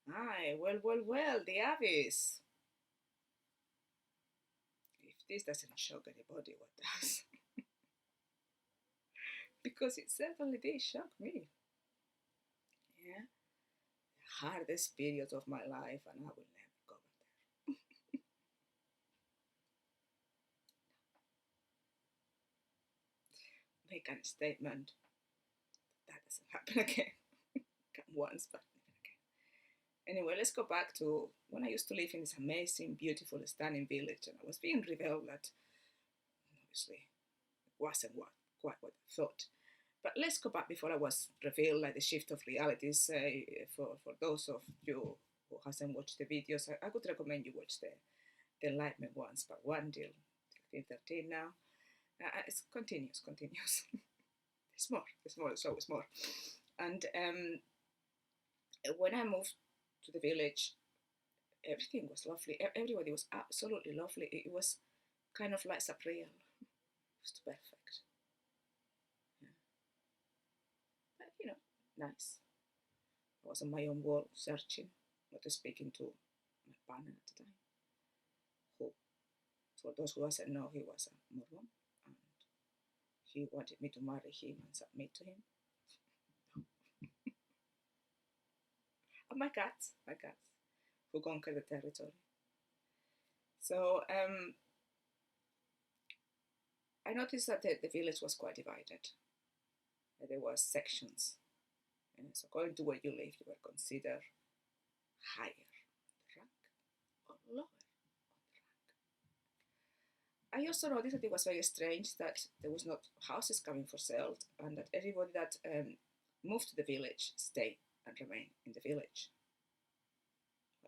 Aye, well, the abyss. If this doesn't shock anybody, what does? Because it certainly did shock me. Yeah, the hardest period of my life, and I will never go back there. Make a statement that doesn't happen again. Can once, but never again. Anyway, let's go back to when I used to live in this amazing, beautiful, stunning village, and I was being revealed that obviously it wasn't quite what I thought. But let's go back before I was revealed, like the shift of realities. For those of you who hasn't watched the videos, I would recommend you watch the Enlightenment ones, but one till 13 now. It continues. There's more, there's always more. And when I moved to the village, everything was lovely. Everybody was absolutely lovely. It was kind of like surreal. It was perfect. Yeah. But nice. I was on my own wall searching, not speaking to my partner at the time, who, for those who doesn't know, he was a Mormon, and he wanted me to marry him and submit to him. And my cats, who conquered the territory. So I noticed that the village was quite divided. There were sections. And so according to where you live, you were considered higher rank or lower rank. I also noticed that it was very strange that there was not houses coming for sale, and that everybody that moved to the village stayed and remained in the village.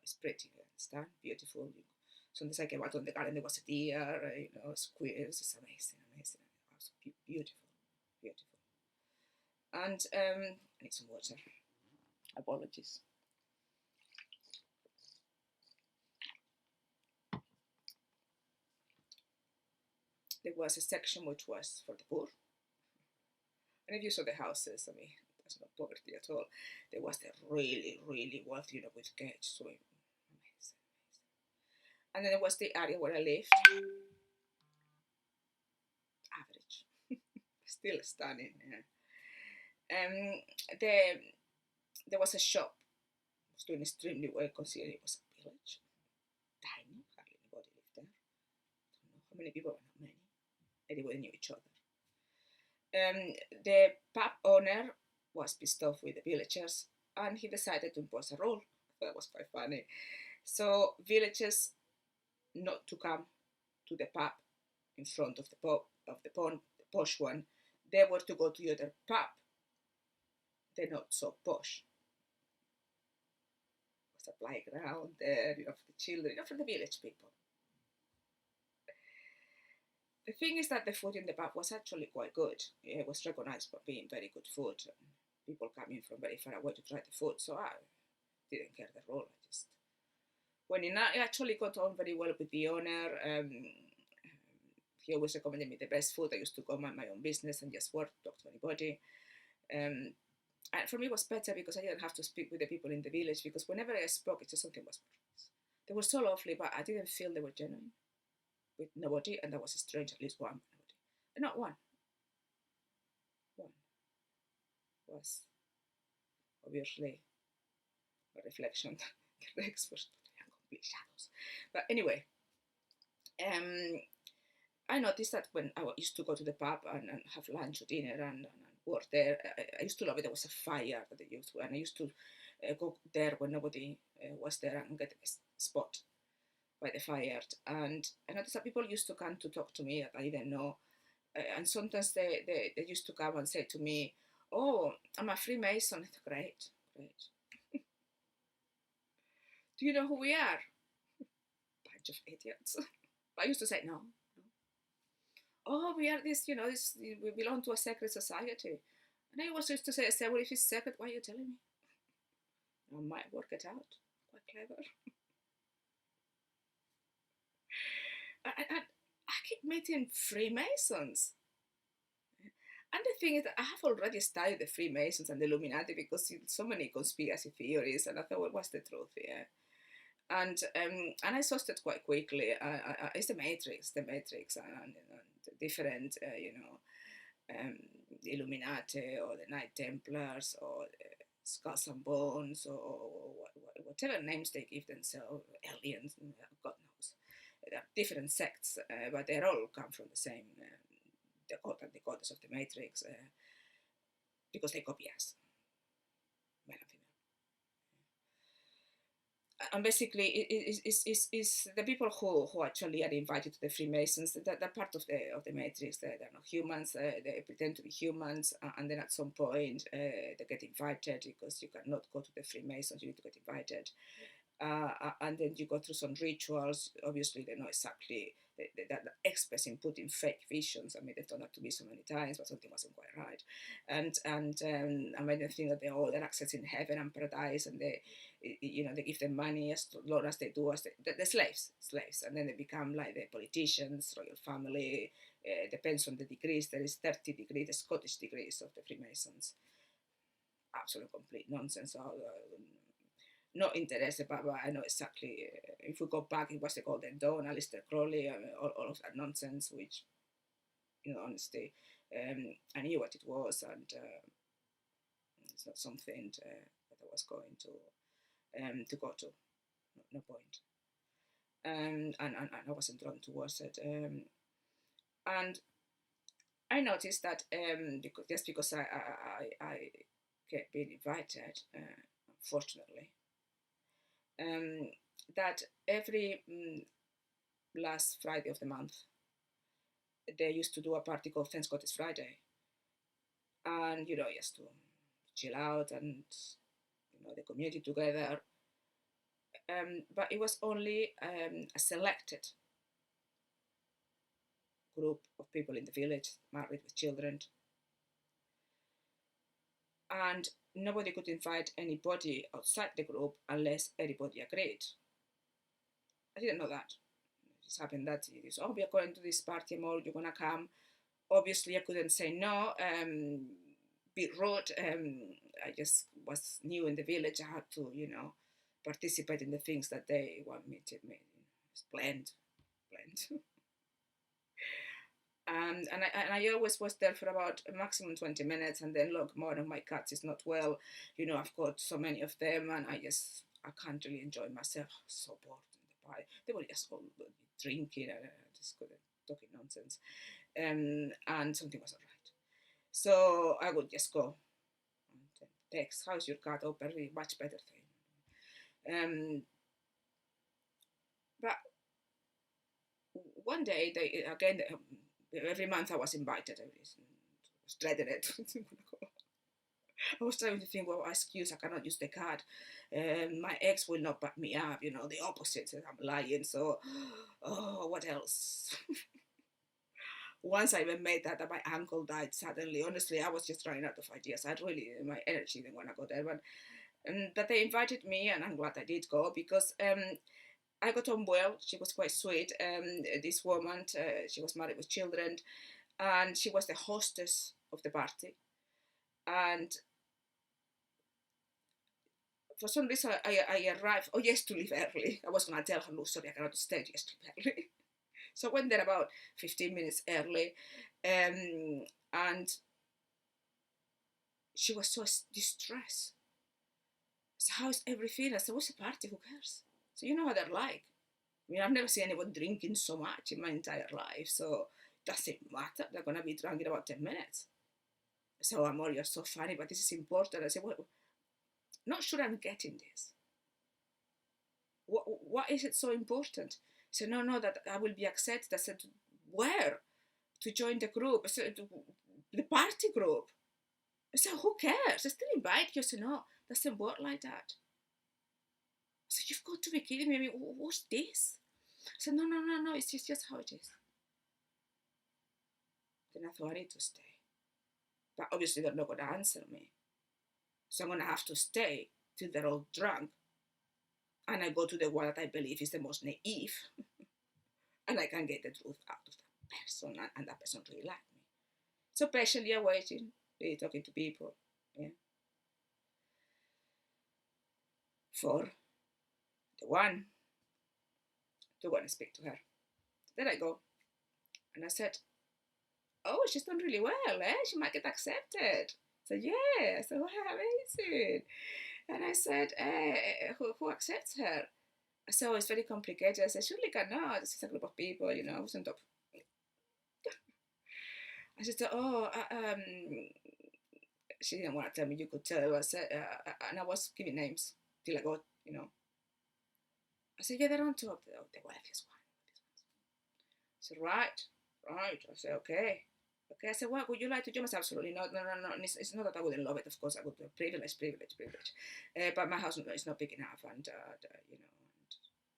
It's pretty, you understand? Beautiful. Sometimes I came out on the garden, there was a deer, squirrels. It's amazing. It was beautiful. And I need some water. Apologies. There was a section which was for the poor. And if you saw the houses, I mean, there's no poverty at all. There was the really, really wealthy, with gates, so amazing. And then there was the area where I lived. Average. Still stunning, yeah. There was a shop. It was doing extremely well considering it was a village. Tiny, hardly anybody lived there. I don't know how many people, but not many. Everybody knew each other. The pub owner was pissed off with the villagers, and he decided to impose a rule. That was quite funny. So villagers not to come to the pub in front of the posh one. They were to go to the other pub. They're not so posh. It was a playground there, for the children, for the village people. The thing is that the food in the pub was actually quite good. It was recognized for being very good food. People coming from very far away to try the food, so I didn't care the role. I just when it actually got on very well with the owner. He always recommended me the best food. I used to go mind my own business and just work, talk to anybody. And for me, it was better because I didn't have to speak with the people in the village, because whenever I spoke, it just something was wrong. They were so lovely, but I didn't feel they were genuine with nobody, and that was strange, at least one. Not one. One was obviously a reflection. The Rex was complete shadows. But anyway, I noticed that when I used to go to the pub and have lunch or dinner and work there, I used to love it. There was a fire that they used, and I used to go there when nobody was there and get a spot by the fire. And I noticed that people used to come to talk to me that I didn't know. And sometimes they used to come and say to me, "Oh, I'm a Freemason." Great. Do you know who we are? Bunch of idiots. I used to say, no. Oh, we are this, we belong to a secret society. And I always used to say, well, if it's secret, why are you telling me? I might work it out. Quite clever. I keep meeting Freemasons. And the thing is that I have already studied the Freemasons and the Illuminati because so many conspiracy theories, and I thought, well, what's the truth here? And I sourced it quite quickly. It's the Matrix, and the different, Illuminati or the Knight Templars or Skulls and Bones or whatever names they give themselves, aliens, God knows. There are different sects, but they all come from the same, the god and the goddess of the Matrix, because they copy us, male and female. And basically, it's the people who actually are invited to the Freemasons. They're part of the Matrix. They're not humans. They pretend to be humans, and then at some point they get invited because you cannot go to the Freemasons. You need to get invited, and then you go through some rituals. Obviously, they know exactly that experts in putting fake visions. I mean, they've done that to me so many times, but something wasn't quite right. And I made them think that they're accessing heaven and paradise, and they give them money as long as they do, as the slaves, and then they become like the politicians, royal family. Depends on the degrees. There is 30 degrees, the Scottish degrees of the Freemasons. Absolute complete nonsense. Not interested, but I know exactly. If we go back, it was the Golden Dawn, Aleister Crowley, all of that nonsense, which, honestly, I knew what it was, and it's not something that I was going to go to. No point. And I wasn't drawn towards it. And I noticed that because I kept being invited, unfortunately, that every last Friday of the month, they used to do a party called Thank God It's Friday. And, just to chill out and, the community together. But it was only a selected group of people in the village, married with children. And nobody could invite anybody outside the group unless everybody agreed. I didn't know that. It just happened that it is, we are going to this party, Amor, you're going to come. Obviously, I couldn't say no. Be rude. I just was new in the village. I had to, participate in the things that they want me to make. Blend. And I always was there for about a maximum 20 minutes, and then look, one of my cats is not well. I've got so many of them, and I can't really enjoy myself. I was so bored in the party. They were just all drinking, and I just couldn't, talking nonsense. And something wasn't right. So I would just go and text, how's your cat? Oh, very much better thing. But one day, every month I was invited. I was dreading it. I was trying to think, well, excuse, I cannot use the card. My ex will not back me up, the opposite. I'm lying. So, what else? Once I even made that my uncle died suddenly. Honestly, I was just running out of ideas. My energy didn't want to go there. But they invited me, and I'm glad I did go because I got on well. She was quite sweet. This woman, she was married with children, and she was the hostess of the party. And for some reason, I arrived. Oh, yes, to leave early. I was going to tell her, no, sorry, I cannot stay. Yes, to leave early. So I went there about 15 minutes early, and she was so distressed. So how's everything? I said, what's the party? Who cares? So you know how they're like. I mean, I've never seen anyone drinking so much in my entire life, so it doesn't matter. They're going to be drunk in about 10 minutes. So, Amor, you're so funny, but this is important. I said, well, not sure I'm getting this. What is it so important? He said, no, that I will be accepted. I said, where? To join the group. I said, the party group. I said, who cares? I still invite you. I said, no, doesn't work like that. I said, you've got to be kidding me. I mean, what's this? I said, no, it's just how it is. Then I thought, I need to stay. But obviously they're not going to answer me. So I'm going to have to stay till they're all drunk. And I go to the one that I believe is the most naive. And I can get the truth out of that person. And that person really liked me. So patiently you're waiting, you're talking to people, yeah, for the one to go and speak to her. Then I go and I said, oh, she's done really well, eh? She might get accepted. I said, yeah. I said, oh, amazing. And I said, who accepts her? I said, oh, it's very complicated. I said, surely cannot. This is a group of people, who's on top. I said, oh, she didn't want to tell me. You could tell. I said, and I was giving names till I got, I said, yeah, they're on top. The wealthiest one. I said, right. I said, okay. Okay, I said, what, would you like to join us? Absolutely not. No. It's not that I wouldn't love it, of course. I would. Privilege. But my house is not big enough, and,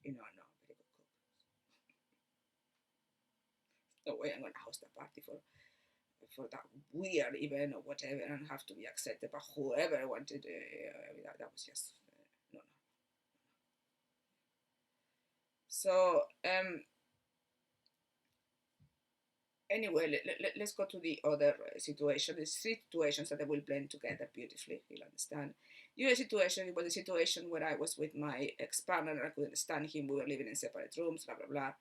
I'm not a very good cook. No way I'm going to host a party for that weird event or whatever and have to be accepted by whoever wanted. That was just, no. So, anyway, let's go to the other situation. There's three situations that I will blend together beautifully. You'll understand. The other situation was a situation where I was with my ex-partner. I couldn't stand him. We were living in separate rooms, blah, blah, blah.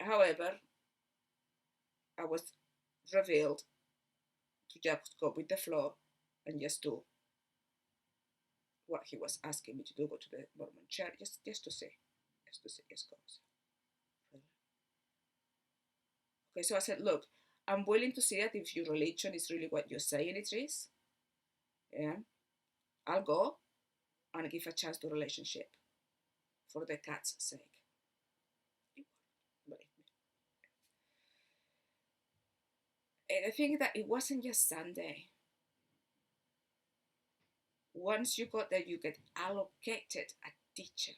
However, I was revealed to just go with the flow and just do what he was asking me to do, go to the Mormon church, just to say, just go. Okay, so I said, look, I'm willing to see that if your religion is really what you're saying it is, yeah, I'll go and give a chance to relationship for the cat's sake. Believe me. And I think that it wasn't just Sunday. Once you got there, you get allocated a teacher.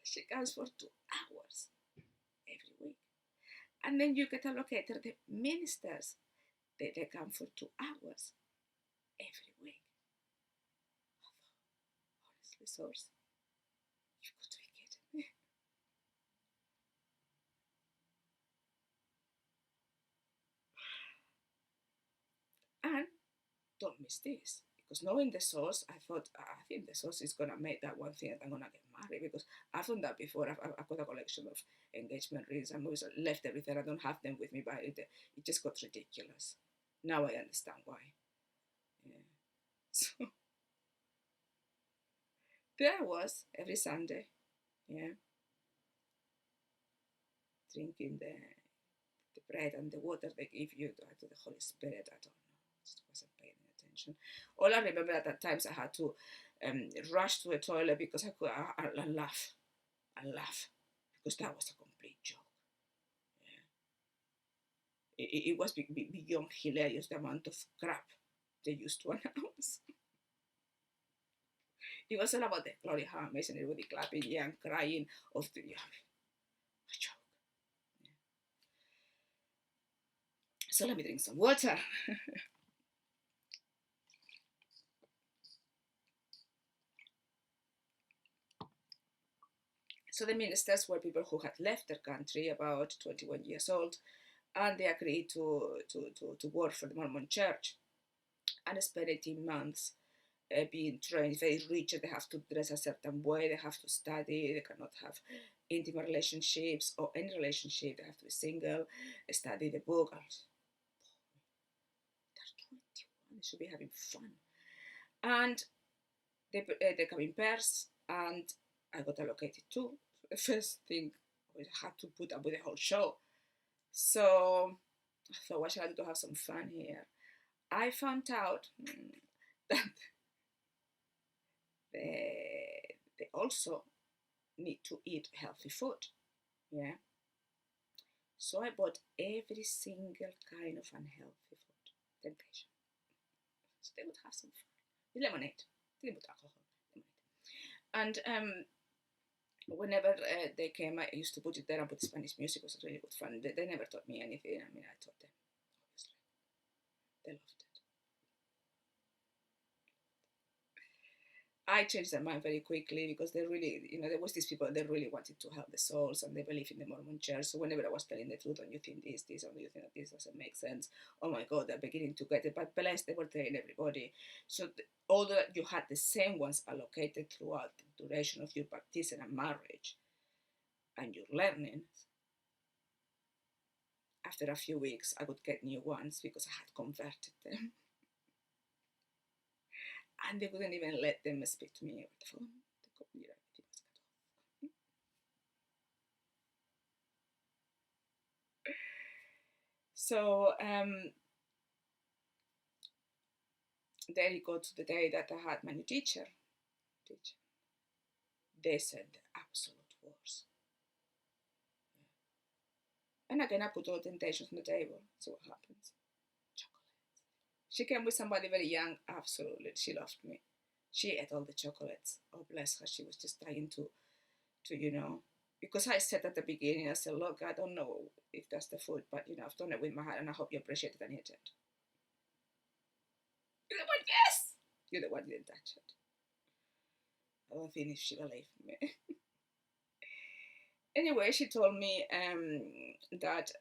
She comes for 2 hours every week. And then you get allocated the ministers. They come for 2 hours every week. Honestly, source, you got to be kidding me. And don't miss this. Because knowing the source, I thought, I think the source is going to make that one thing that I'm going to get married. Because I've done that before. I've got a collection of engagement rings. I always left everything. I don't have them with me, but it just got ridiculous. Now I understand why. Yeah. So there I was every Sunday, yeah, drinking the bread and the water they give you to the Holy Spirit. I don't know. Just wasn't paying attention. All I remember at times I had to rush to the toilet because I laugh because that was a complete joke. Yeah. It was beyond hilarious the amount of crap they used to announce. It was all about the glory harvest and everybody clapping, yeah, and crying of the a joke. Yeah. So let me drink some water. So the ministers were people who had left their country, about 21 years old, and they agreed to work for the Mormon Church and spend 18 months being trained. Very rich, they have to dress a certain way, they have to study, they cannot have intimate relationships or any relationship, they have to be single, study the book. They're 21, they should be having fun. And they come in pairs, and I got allocated too. The first thing was I had to put up with the whole show. So I thought, what shall I do to have some fun here? I found out that they also need to eat healthy food. Yeah. So I bought every single kind of unhealthy food. Temptation. So they would have some fun. With lemonade. They didn't put alcohol. Lemonade. And whenever they came, I used to put it there and put Spanish music. It was really good fun. They never taught me anything. I mean, I taught them, obviously. They loved it. I changed their mind very quickly because they really, there was these people that really wanted to help the souls and they believe in the Mormon church. So whenever I was telling the truth, and you think this, or you think that this doesn't make sense, oh my God, they're beginning to get it. But blessed, they were telling everybody. So although you had the same ones allocated throughout the duration of your baptism and marriage and your learning, after a few weeks, I would get new ones because I had converted them. And they wouldn't even let them speak to me over the phone. So then it got to the day that I had my new teacher. They said the absolute worst. And again, I put all the temptations on the table. So what happens? Chocolates. She came with somebody very young. Absolutely, she loved me. She ate all the chocolates. Oh, bless her. She was just dying to because I said at the beginning, I said, look, I don't know if that's the food, but I've done it with my heart and I hope you appreciate it and eat it. You're the one, yes! You're the one who didn't touch it. I don't think if she believed me. Anyway, she told me that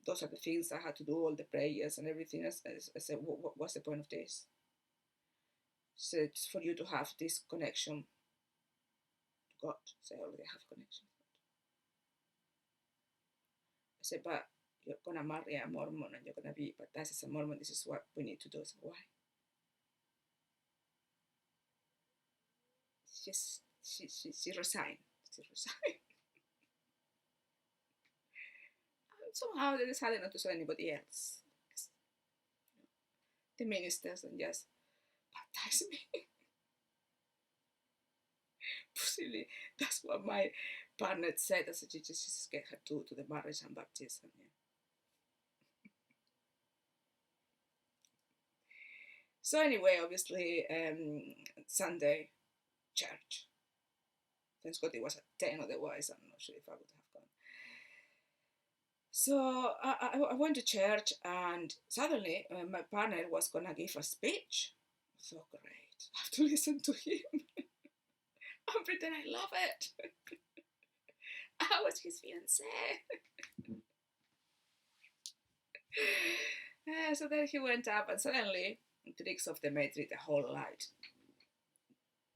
those are the things I had to do, all the prayers and everything. I said, what's the point of this? She said, it's for you to have this connection to God. So I already have connection. I said, but you're going to marry a Mormon and you're going to be baptized as a Mormon. This is what we need to do. I said, why? She resigned. She resigned. And somehow they decided not to tell anybody else. The ministers and just baptize me. Possibly that's what my partner said. I said, you just get her to the marriage and baptism. Yeah. So anyway, obviously, Sunday, church. Thank God it was at 10, otherwise I'm not sure if I would have gone. So I went to church and suddenly my partner was going to give a speech. So great, I have to listen to him. I'm pretend I love it. I was his fiancé. So then he went up and suddenly, tricks of the matrix, the whole light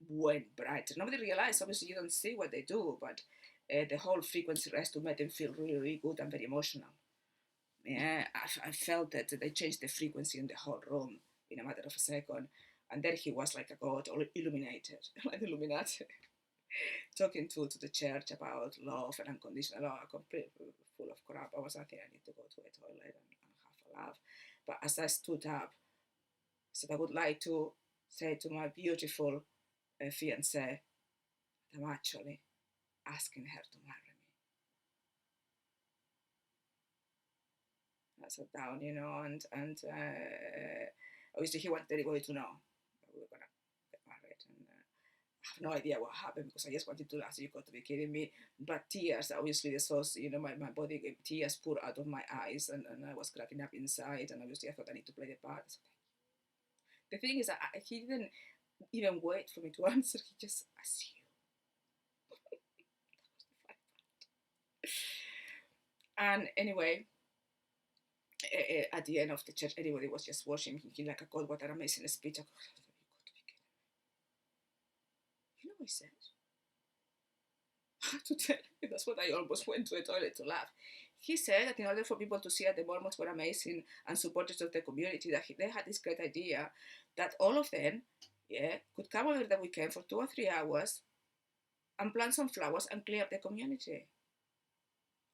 went brighter. Nobody realized, obviously you don't see what they do, but the whole frequency rise to make them feel really, really good and very emotional. Yeah, I felt that they changed the frequency in the whole room in a matter of a second. And then he was like a god, all illuminated, like Illuminati, talking to the church about love and unconditional love, completely full of crap. I was, I think I need to go to a toilet and have a laugh. But as I stood up, I said, I would like to say to my beautiful fiancée, I'm actually asking her to marry me. I sat down, and obviously he wanted everybody to know that we were gonna get married, and I have no idea what happened because I just wanted to laugh. You got to be kidding me! But tears, obviously, the source, my body gave tears poured out of my eyes, and I was cracking up inside, and obviously I thought I need to play the part. So the thing is, he didn't even wait for me to answer. He just assumed. And anyway, at the end of the church, everybody was just watching him like, God, what an amazing speech. You know what he said? I have to tell you, that's what I almost went to a toilet to laugh. He said that in order for people to see that the Mormons were amazing and supporters of the community, that they had this great idea that all of them, could come over the weekend for 2 or 3 hours and plant some flowers and clear up the community.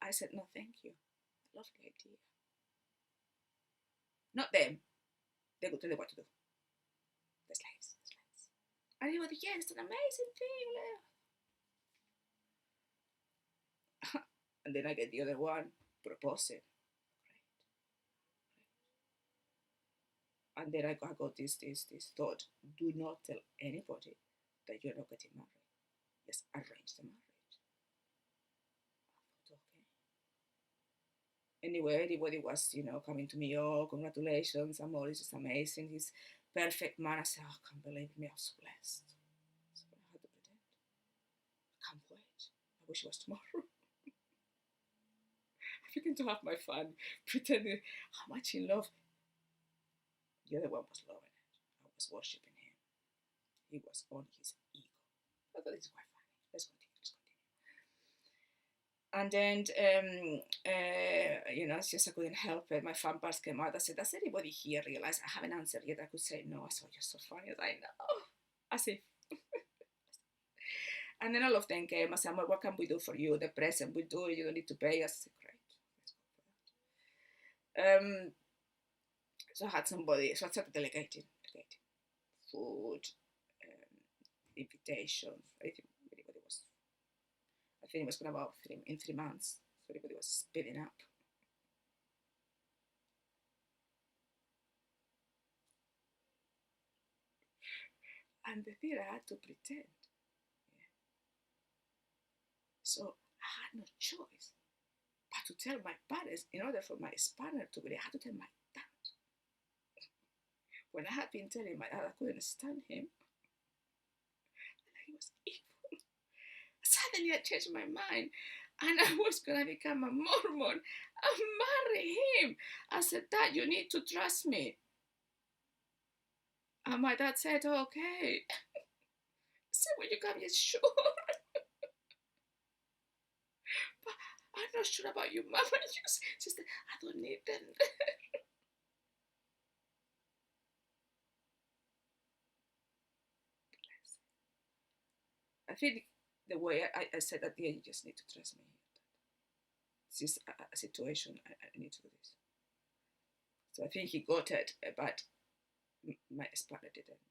I said, no, thank you. I love the idea. Not them. They would tell them what to do. The slaves. And he would, yeah, it's an amazing thing. And then I get the other one proposing. And then I got this thought: do not tell anybody that you're not getting married. Just arrange the marriage. I thought, okay. Anyway, everybody was, coming to me. Oh, congratulations, Amor, this is amazing. He's perfect man. I said, oh, I can't believe me. I'm so blessed. wish it was tomorrow. I began to have my fun, pretending how much in love. The other one was loving it. I was worshipping him. He was on his ego. I thought it's quite funny. Let's continue. And then, it's just I couldn't help it. My fan parts came out. I said, does anybody here realize I haven't answered yet? I could say no. I saw you're so funny. I know. As if. And then all of them came. I said, Amor, what can we do for you? The present we do it. You don't need to pay us. I said, great. Let's go for that. So I had somebody. So I started delegating food, invitations. Everybody was. I think it was going to about in 3 months. So everybody was speeding up. And the thing I had to pretend. Yeah. So I had no choice but to tell my parents, in order for my partner to be, I had to tell my dad. When I had been telling my dad I couldn't stand him, and he was evil, suddenly I changed my mind. And I was going to become a Mormon and marry him. I said, Dad, you need to trust me. And my dad said, okay. So when you come, yes, sure. But I'm not sure about you, Mama. She said, I don't need them there. I think the way I said at the end, you just need to trust me. This is a situation, I need to do this. So I think he got it, but my ex-partner didn't.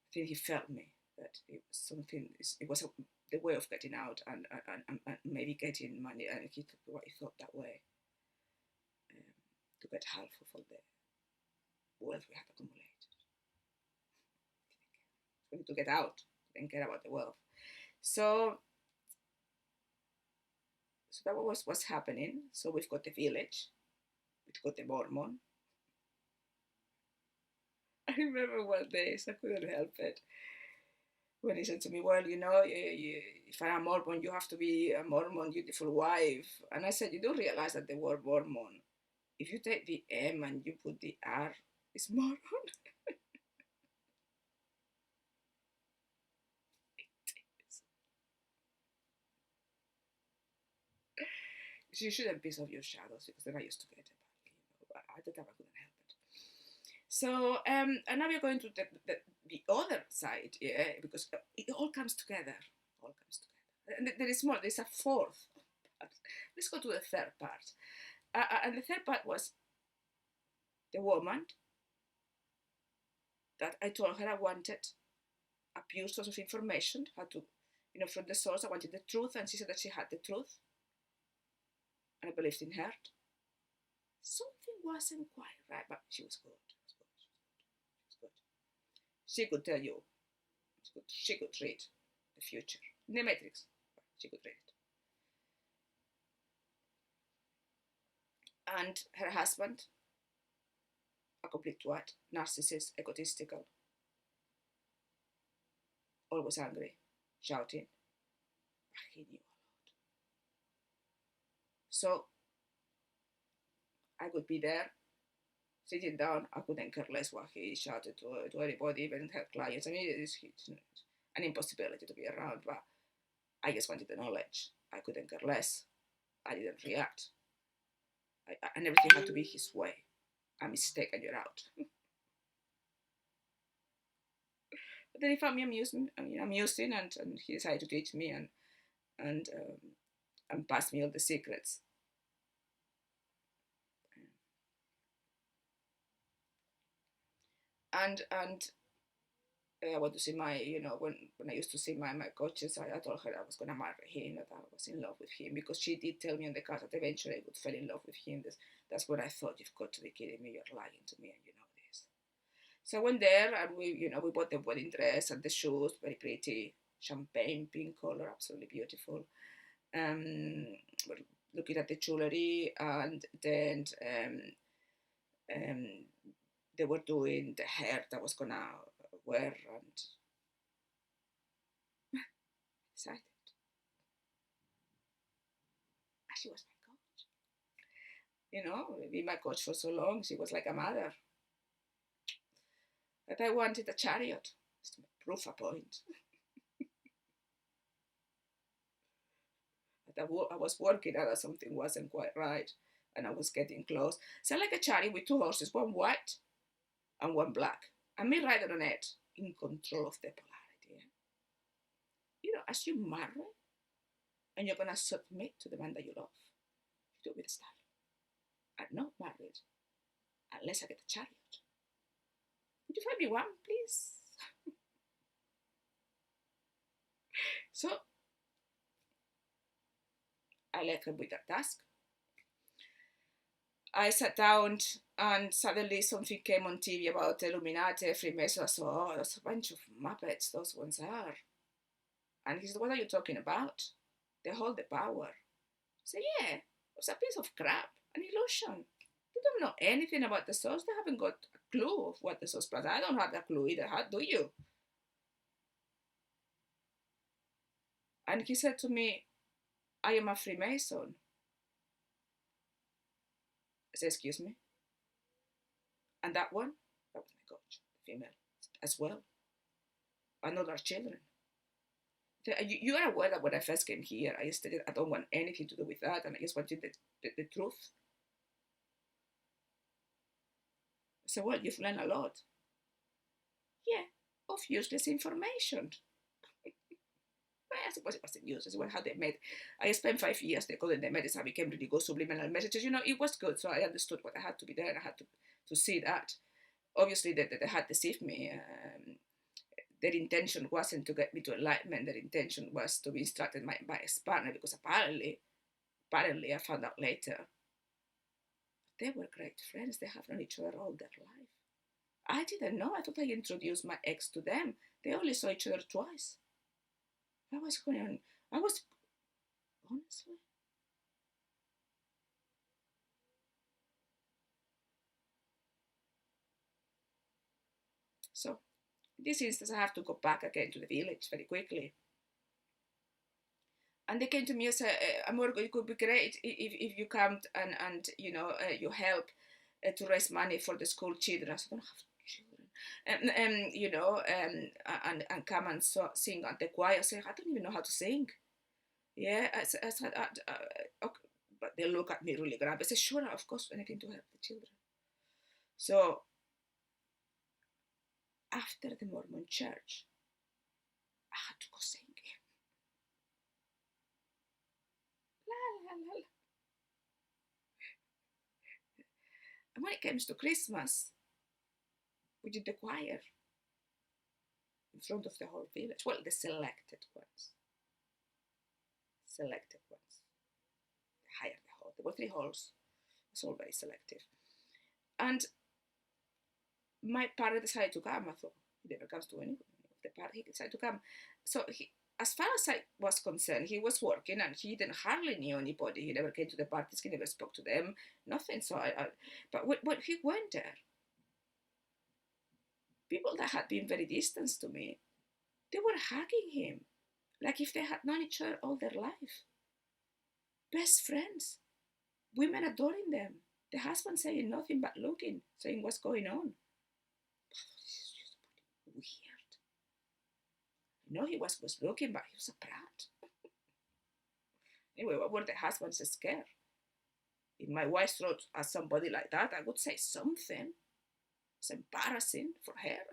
I think he felt me, that it was something, it was the way of getting out and maybe getting money, and he thought that way, to get half of all the wealth we had accumulated. We need to get out, didn't care about the wealth. So that was what's happening. So we've got the village, we've got the Mormon. I remember one day, so I couldn't help it, when he said to me, well, if I'm a Mormon, you have to be a Mormon, beautiful wife. And I said, you do realize that the word Mormon, if you take the M and you put the R, it's Mormon. You shouldn't piss off your shadows, because then I used to get it badly. But at the time I couldn't help it. So, and now we're going to the other side, yeah, because it all comes together. And there's a fourth part. Let's go to the third part. And the third part was the woman that I told her I wanted a pure source of information, how to, from the source, I wanted the truth, and she said that she had the truth, and I believed in her. Something wasn't quite right, but she was good. She could tell you, she could read the future. In the Matrix, she could read it. And her husband, a complete twat, narcissist, egotistical, always angry, shouting, but he knew a lot. So I could be there, sitting down. I couldn't care less what he shouted to anybody, even her clients. I mean, it's an impossibility to be around, but I just wanted the knowledge. I couldn't care less. I didn't react. And everything had to be his way. A mistake and you're out. But then he found me amusing, and he decided to teach me and pass me all the secrets. And I want to see my, when I used to see my coaches, I told her I was going to marry him, that I was in love with him, because she did tell me on the card that eventually I would fall in love with him. That's what I thought. You've got to be kidding me. You're lying to me, and you know this. So I went there, and we bought the wedding dress and the shoes, very pretty, champagne pink color, absolutely beautiful. We're looking at the jewelry, and then they were doing the hair that I was gonna wear, and excited. she was my coach. Being my coach for so long, she was like a mother. But I wanted a chariot just to prove a point. But I was working out that something wasn't quite right, and I was getting close. So like a chariot with two horses, one white and one black, and me riding on it, in control of the polarity. As you marry, and you're gonna submit to the man that you love, you do it with style. I'm not married unless I get a chariot. Would you find me one, please? So I left him with that task. I sat down and suddenly something came on TV about Illuminati, Freemasons. I saw, oh, there's a bunch of Muppets, those ones are. And he said, what are you talking about? They hold the power. I said, yeah, it's a piece of crap, an illusion. They don't know anything about the source. They haven't got a clue of what the source is. I don't have that clue either. How do you? And he said to me, I am a Freemason. I said, excuse me? And that was my coach, female, as well. And other children. You are aware that when I first came here, I stated I don't want anything to do with that, and I just wanted the truth. I said, well, you've learned a lot. Yeah, of useless information. I suppose it wasn't useless. Well, how they made. I spent 5 years decoding the medicine. I became really good subliminal messages. It was good. So I understood what I had to be there. I had to see that. Obviously, they had deceived me. Their intention wasn't to get me to enlightenment. Their intention was to be instructed by ex-partner, because apparently I found out later, they were great friends. They have known each other all their life. I didn't know. I thought I introduced my ex to them. They only saw each other twice. I was going on. Honestly. So, in this instance, I have to go back again to the village very quickly. And they came to me and said, Amor, it could be great if you come and you help to raise money for the school children. I said, I don't have children. And come and sing at the choir. I said, I don't even know how to sing. Yeah, I said, okay. But they look at me really grumpy. I said, sure, of course, anything to help the children. So, after the Mormon church, I had to go sing. La, la, la, la. And when it comes to Christmas, we did the choir in front of the whole village. Well, the selected ones. They hired the hall. There were 3 halls. It's all very selective. And my partner decided to come. I thought, he never comes to any of the party. He decided to come. So as far as I was concerned, he was working and he didn't hardly knew anybody. He never came to the parties. He never spoke to them. Nothing. So but when he went there, people that had been very distant to me, they were hugging him like if they had known each other all their life. Best friends. Women adoring them. The husband saying nothing but looking, saying what's going on. This is just weird. I know he was looking, but he was a brat. Anyway, what were the husbands scared? If my wife thought at somebody like that, I would say something. It's embarrassing for her,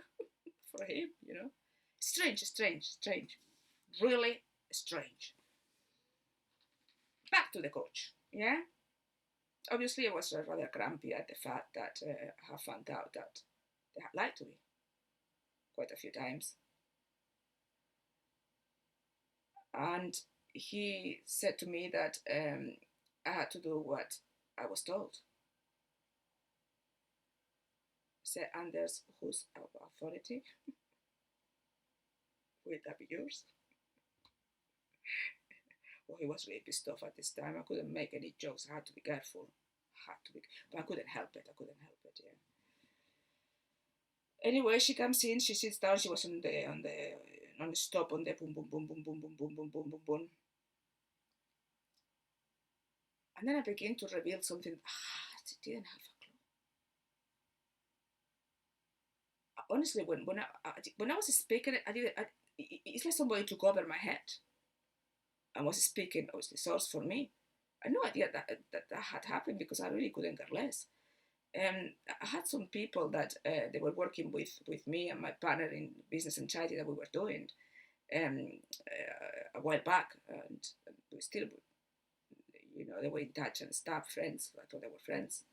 for him, Strange. Really strange. Back to the coach, yeah? Obviously, I was rather grumpy at the fact that I found out that they had lied to me quite a few times. And he said to me that I had to do what I was told. Said, Anders, whose authority? Will that be yours? Well, he was really pissed off at this time. I couldn't make any jokes. I had to be careful. But I couldn't help it. Yeah. Anyway, she comes in. She sits down. She was on the stop on the boom, boom, boom, boom, boom, boom, boom, boom, boom, boom, boom, boom. And then I began to reveal something. I didn't have a clue. Honestly, when I was speaking, I didn't. It's like somebody took over my head and was speaking. It was the source for me. I had no idea that had happened because I really couldn't care less. I had some people that they were working with me and my partner in business and charity that we were doing a while back, and we still, they were in touch and stuff, friends. I thought they were friends,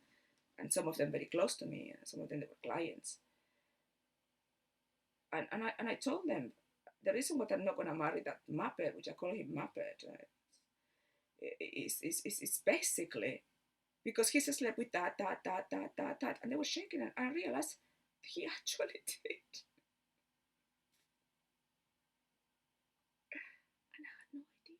and some of them very close to me, and some of them they were clients. And I told them the reason why I'm not going to marry that Muppet, which I call him Muppet, is basically because he slept with that, and they were shaking, and I realized he actually did. And I had no idea.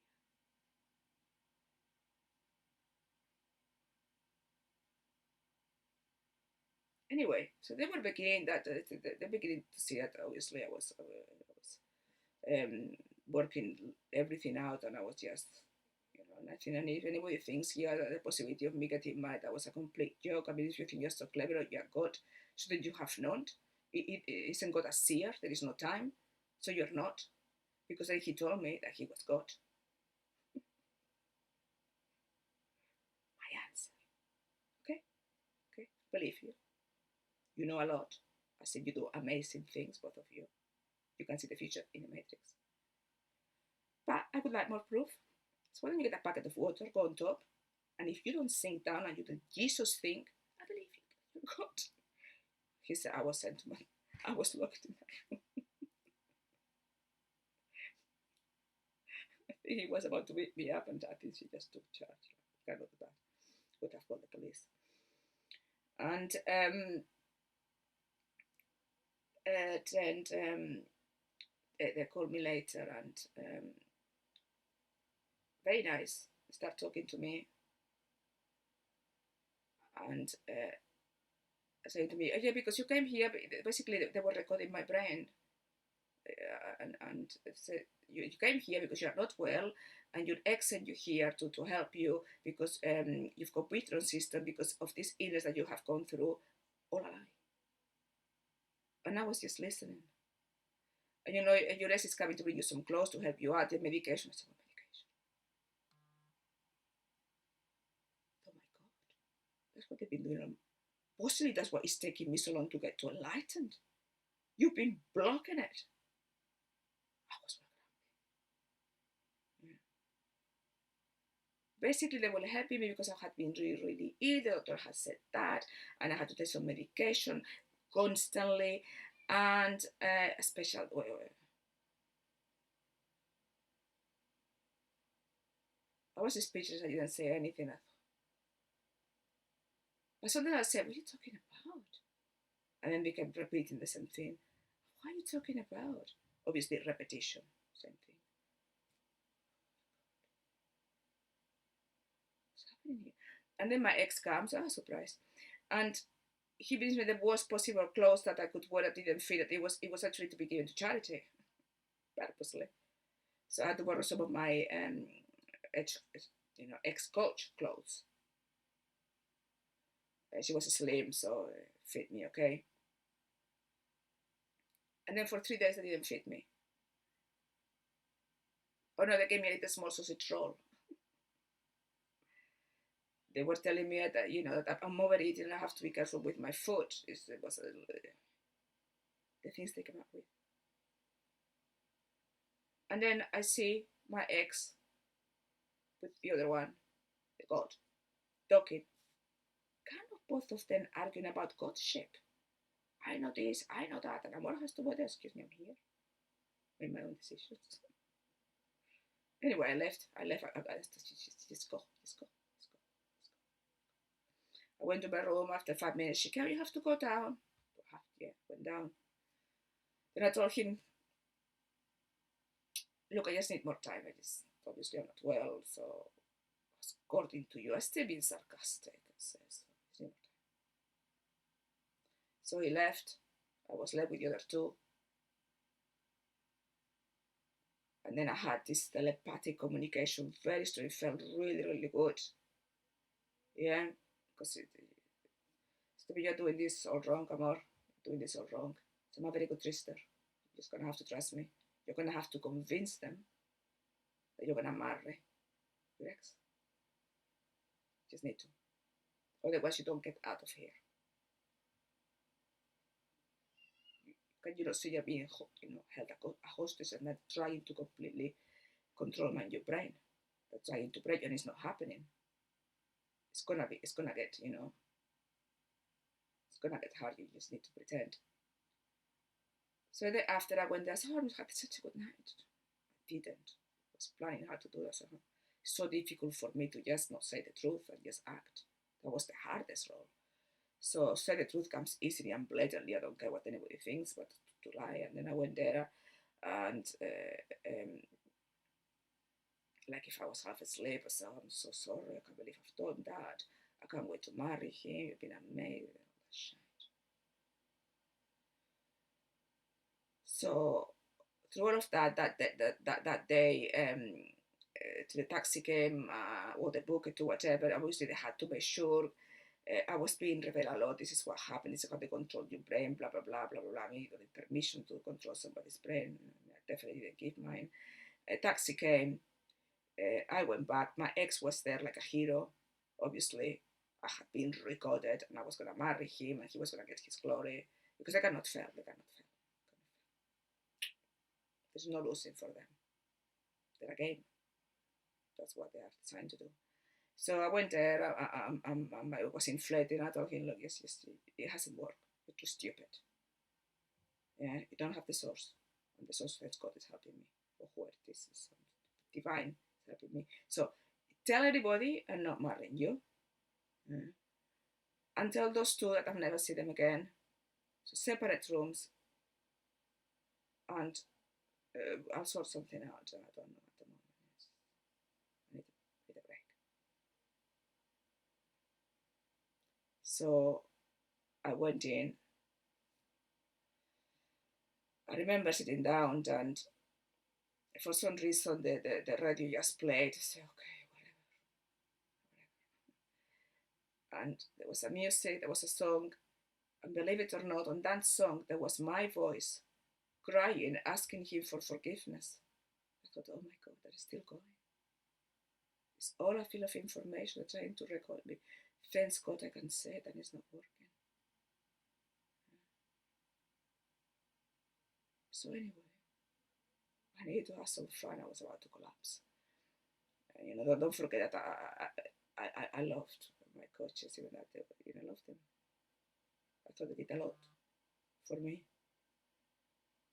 Anyway, so they were beginning that they're beginning to see that obviously I was working everything out, and I was just nothing. And if anybody thinks here that the possibility of me getting married that was a complete joke, I mean, if you think you're so clever or you're God, so that you have not. It isn't God a seer? There is no time, so you're not, because then he told me that he was God. My answer. Okay, okay, believe you. You know a lot. I said you do amazing things, both of you. You can see the future in the matrix. But I would like more proof. So why don't you get a bucket of water, go on top, and if you don't sink down and you do Jesus thing, I believe you. You're God. He said, I was sent to my, I was locked in my room. I think he was about to wake me up, and I think she just took charge. Kind of that. Would have called the police. And they called me later, and very nice. Start talking to me, and saying to me, oh, yeah, because you came here, basically they were recording my brain, and said, you came here because you're not well, and your ex sent you here to help you because you've got withdrawal system because of this illness that you have gone through. All a lie. And I was just listening. And your ex is coming to bring you some clothes to help you out, the medication. I said, what medication? Oh my God. That's what they've been doing. Possibly that's what it's taking me so long to get to enlightened. You've been blocking it. I was yeah. Basically, they were helping me because I had been really, really ill. The doctor had said that, and I had to take some medication constantly, and a special oil. I was speechless. I didn't say anything. But something I said, what are you talking about? And then they kept repeating the same thing. What are you talking about? Obviously, repetition, same thing. What's happening here? And then my ex comes, I was surprised. And he brings me the worst possible clothes that I could wear that didn't fit. It was actually to be given to charity, purposely. So I had to borrow some of my ex-coach clothes. She was slim, so it fit me okay. And then for 3 days, they didn't fit me. Oh no, they gave me a little small sausage roll. They were telling me that I'm overeating and I have to be careful with my food. It was the things they came up with. And then I see my ex with the other one, the God, talking. Kind of both of them arguing about Godship. I know this, I know that, and Amor has to go there. Excuse me, I'm here. Make my own decisions. Anyway, I left. I just go. I went to my room after 5 minutes. She came, you have to go down. Yeah, went down. Then I told him, look, I just need more time. Obviously I'm not well, so according to you, I still being sarcastic. So he left. I was left with the other two. And then I had this telepathic communication, very strong. It felt really, really good. Yeah, because you're doing this all wrong, Amor. You're doing this all wrong. So I'm a very good trister. You're just gonna have to trust me. You're gonna have to convince them that you're gonna marry your ex. Just need to. Otherwise, you don't get out of here. Can you not see you're being, held a hostage and not trying to completely control your brain? They're trying to break, and it's not happening. It's gonna get, it's gonna get hard. You just need to pretend. So then after I went there, I said, "Oh, I'm having such a good night." I didn't. I was planning how to do that. It's so difficult for me to just not say the truth and just act. That was the hardest role. So say the truth comes easily and blatantly. I don't care what anybody thinks, but to lie. And then I went there, and like if I was half asleep, I said, "I'm so sorry. I can't believe I've done that. I can't wait to marry him. You've been amazing." All that shit. So through all of that day, to the taxi came, or the book to whatever. Obviously, they had to make sure I was being revealed a lot. This is what happened. This is how they control your brain. Blah blah blah blah blah blah. I mean, you got the permission to control somebody's brain. I definitely didn't give mine. A taxi came. I went back. My ex was there like a hero. Obviously, I had been recorded, and I was gonna marry him, and he was gonna get his glory because I cannot fail. They cannot fail. There's no losing for them. They're a game. That's what they are designed to do. So I went there. I was inflated. I told him, "Look, yes, it hasn't worked. You're too stupid. Yeah, you don't have the source, and the source of God is helping me, or whoever this is, divine is helping me. So tell anybody I'm not marrying you, yeah. And tell those two that I've never seen them again. So separate rooms, and I'll sort something out. I don't know at the moment. Yes. I need a break." So I went in. I remember sitting down, and for some reason the radio just played. I said, "Okay, whatever, whatever." And there was a music, there was a song, and believe it or not, on that song there was my voice crying, asking him for forgiveness. I thought, oh my God, that is still going. It's all a fill of information trying to record me. Thanks God I can say that it's not working. So anyway, I needed to have some fun. I was about to collapse. Don't forget that I loved my coaches, even that I loved them. I thought they did a lot for me,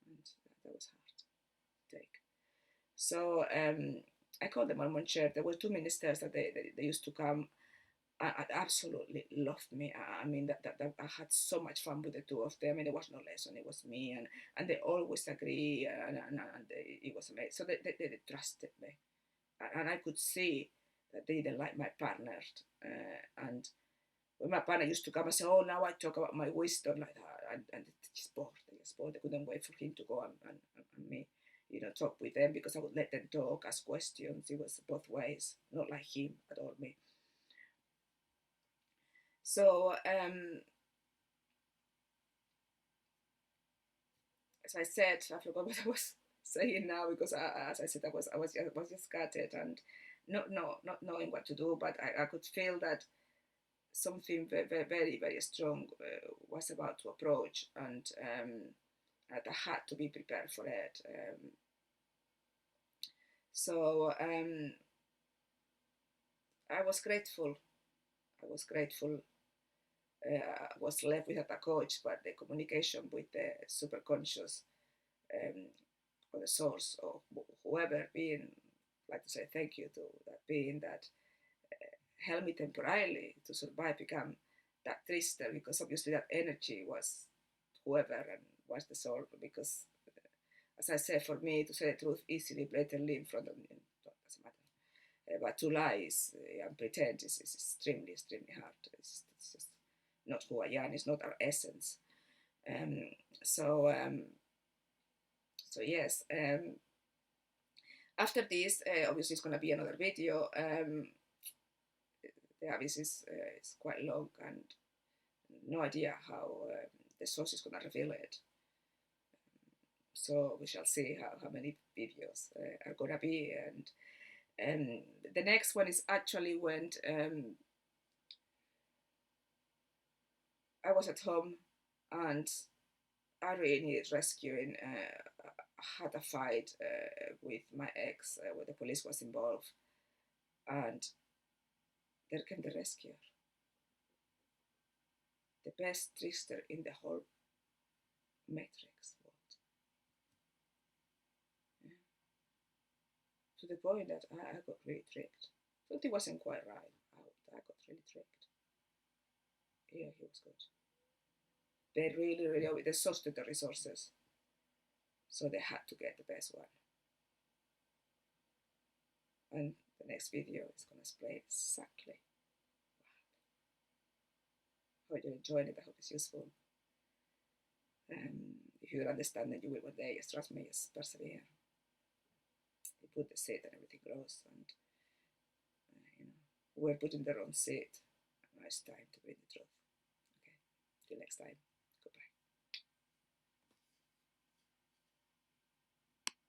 and that was hard to take. So I called them on one chair. There were two ministers that they used to come. I absolutely loved me. I mean, that I had so much fun with the two of them. I mean, there was no lesson. It was me, and they always agree, and it was amazing. So they trusted me, and I could see that they didn't like my partner. And when my partner used to come and say, "Oh, now I talk about my wisdom like that," and they just bored. They just bored. They couldn't wait for him to go and me, talk with them, because I would let them talk, ask questions. It was both ways, not like him at all, me. So as I said, I forgot what I was saying now, because as I said, I was just scattered and not knowing what to do. But I could feel that something very very very strong was about to approach, and I had to be prepared for it. So I was grateful. I was grateful. I was left without a coach, but the communication with the superconscious, um, or the source, or whoever being, like to say thank you to that being that helped me temporarily to survive, become that trister, because obviously that energy was whoever and was the soul, because as I said, for me to say the truth easily, blatantly in front of me, it doesn't matter. But to lie and pretend is extremely, extremely hard. It's just not who I am. It's not our essence. Um, so, um, so yes. After this, obviously, it's going to be another video. the abyss is quite long, and no idea how the source is going to reveal it. So we shall see how many videos are going to be. And the next one is actually when I was at home and I really needed rescuing. I had a fight with my ex where the police was involved, and there came the rescuer, the best trickster in the whole Matrix world. Yeah. To the point that I got really tricked. Something wasn't quite right. I got really tricked. Yeah, he was good. They really, they exhausted the resources, so they had to get the best one. And the next video is going to explain exactly what happened. Hope you're enjoying it. I hope it's useful. If you don't understand it, you will one day. Just trust me. Just persevere. You put the seed and everything grows. And we're putting the wrong seed. Now it's time to bring the truth. Okay. Till next time.